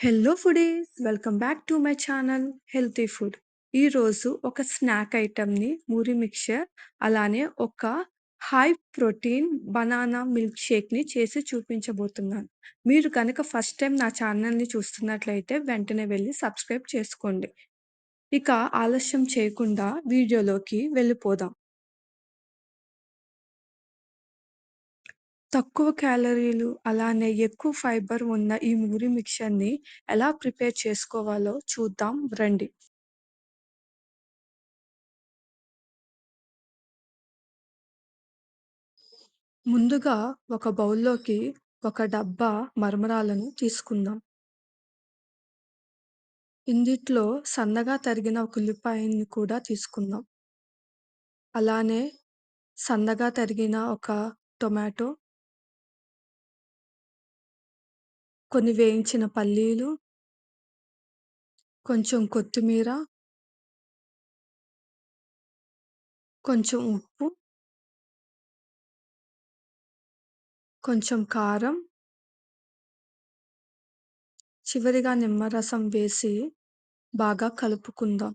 Hello foodies! Welcome back to my channel healthy food. ఈరోజు ఒక snack ఐటెమ్‌ని puri mixture అలానే ఒక హై ప్రోటీన్ బనానా మిల్క్ షేక్‌ని చేసి చూపించబోతున్నాను. మీరు గనక ఫస్ట్ టైమ్ నా ఛానల్‌ని చూస్తున్నట్లయితే వెంటనే వెళ్లి సబ్స్క్రైబ్ చేసుకోండి. ఇక ఆలస్యం చేయకుండా వీడియోలోకి వెళ్ళిపోదాం. తక్కువ క్యాలరీలు అలానే ఎక్కువ ఫైబర్ ఉన్న ఈ పూరి మిక్చర్‌ని ఎలా ప్రిపేర్ చేసుకోవాలో చూద్దాం రండి. ముందుగా ఒక బౌల్‌లోకి ఒక డబ్బా మరమరాలను తీసుకుందాం. ఇందిట్లో సన్నగా తరిగిన ఒక ఉల్లిపాయని కూడా తీసుకుందాం. అలానే సన్నగా తరిగిన ఒక టొమాటో, కొన్ని వేయించిన పల్లీలు, కొంచెం కొత్తిమీర, కొంచెం ఉప్పు, కొంచెం కారం, చివరిగా నిమ్మరసం వేసి బాగా కలుపుకుందాం.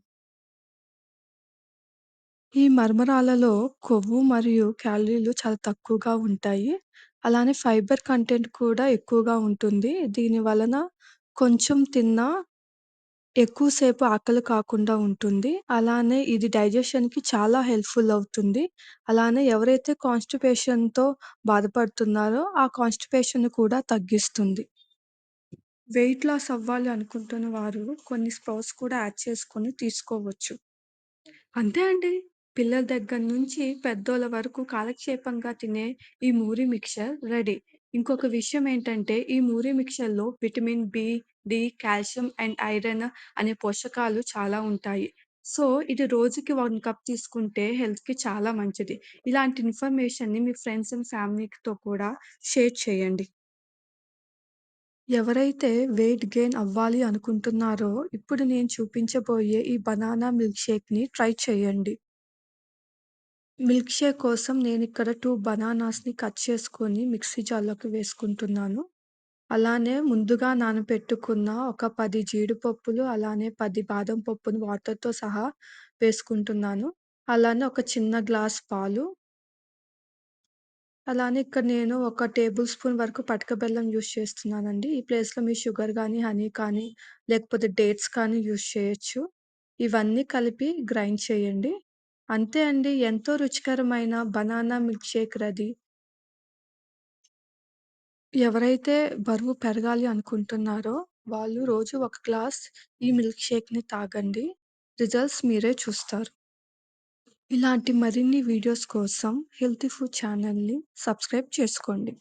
ఈ మరమరాలలో కొవ్వు మరియు క్యాలరీలు చాలా తక్కువగా ఉంటాయి. అలానే ఫైబర్ కంటెంట్ కూడా ఎక్కువగా ఉంటుంది. దీని వలన కొంచెం తిన్నా ఎక్కువ సేపు ఆకలి కాకుండా ఉంటుంది. అలానే ఇది డైజెషన్‌కి చాలా హెల్ప్‌ఫుల్ అవుతుంది. అలానే ఎవరైతే కాన్‌స్టిపేషన్‌తో బాధపడుతున్నారో ఆ కాన్‌స్టిపేషన్‌ని కూడా తగ్గిస్తుంది. వెయిట్ లాస్ అవ్వాలి అనుకుంటున్న వారు కొన్ని స్ప్రౌట్స్ కూడా యాడ్ చేసుకొని తీసుకోవచ్చు. అంతే అండి. పిల్లల దగ్గర నుంచి పెద్దోళ్ళ వరకు కాలక్షేపంగా తినే ఈ మూరి మిక్చర్ రెడీ. ఇంకొక విషయం ఏంటంటే ఈ మూరి మిక్చర్‌లో vitamin B, D, calcium and iron అనే పోషకాలు చాలా ఉంటాయి. సో, ఇది రోజుకి 1 కప్ తీసుకుంటే హెల్త్‌కి చాలా మంచిది. ఇలాంటి ఇన్ఫర్మేషన్‌ని మీ ఫ్రెండ్స్ అండ్ ఫ్యామిలీతో కూడా షేర్ చేయండి. ఎవరైతే వెయిట్ గెయిన్ అవ్వాలి అనుకుంటున్నారో ఇప్పుడు నేను చూపించబోయే ఈ బనానా మిల్క్ షేక్‌ని ట్రై చేయండి. మిల్క్ షేక్ కోసం నేనిక్కడ 2 బనానాస్‌ని కట్ చేసుకొని మిక్సీ జార్‌లోకి వేసుకుంటున్నాను. అలానే ముందుగా నానబెట్టుకున్న ఒక 10 జీడిపప్పులు, అలానే 10 బాదం పప్పును వాటర్‌తో సహా వేసుకుంటున్నాను. అలానే ఒక చిన్న గ్లాస్ పాలు, అలానే ఇక్కడ నేను ఒక టేబుల్ స్పూన్ వరకు పటిక బెల్లం యూజ్ చేస్తున్నానండి. ఈ ప్లేస్‌లో మీరు షుగర్ గానీ, హనీ కానీ, లేకపోతే డేట్స్ కానీ యూజ్ చేయొచ్చు. ఇవన్నీ కలిపి గ్రైండ్ చేయండి. అంతే అండి. ఎంతో రుచికరమైన బనానా మిల్క్ షేక్ రెడీ. ఎవరైతే బరువు పెరగాలి అనుకుంటున్నారో వాళ్ళు రోజు ఒక గ్లాస్ ఈ మిల్క్ షేక్‌ని తాగండి. రిజల్ట్స్ మీరే చూస్తారు. ఇలాంటి మరిన్ని వీడియోస్ కోసం హెల్తీ ఫుడ్ ఛానల్‌ని సబ్స్క్రైబ్ చేసుకోండి.